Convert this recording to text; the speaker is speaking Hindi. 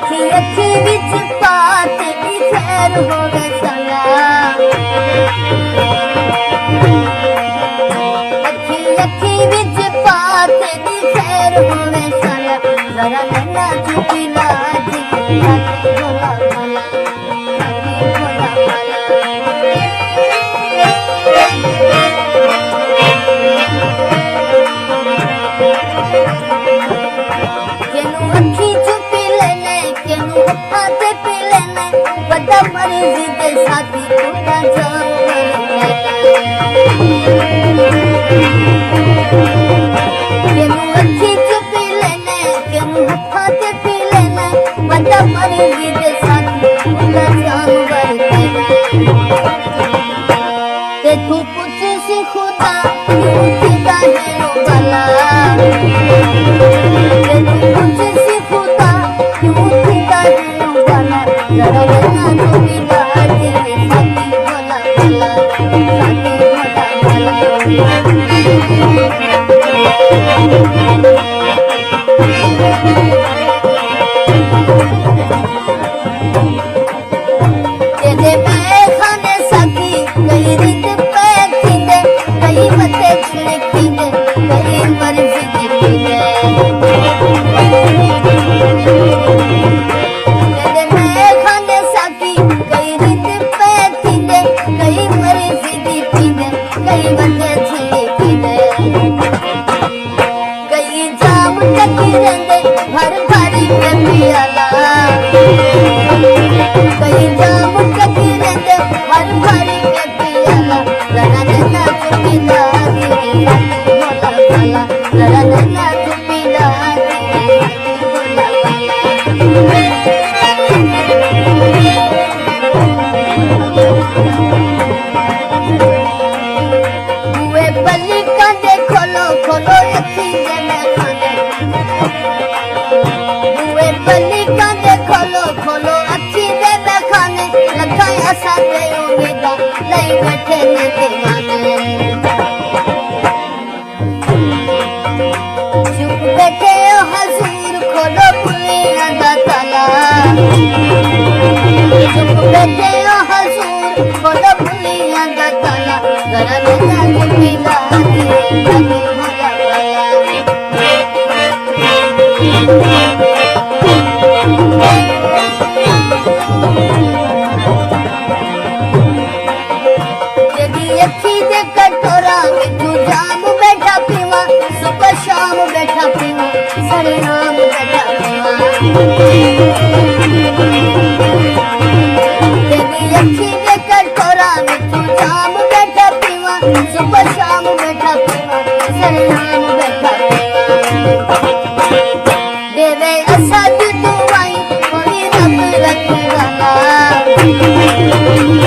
अखी विच पात दी खैर होवे सला अखी विच पात दी खैर होवे सला जरा नैना चुपी लाजी भोला भला भोला भला केनू अखी चुपी लेने केनू हाथ पी लेने बता मर्जी दे साथी पूरा जानवर केनू अखी चुपी लेने केनू हाथ पी लेने बता मर्जी दे साथी पूरा जानवर ते तू पूछ सी खुदा क्यों किदा है रो भला Thank you.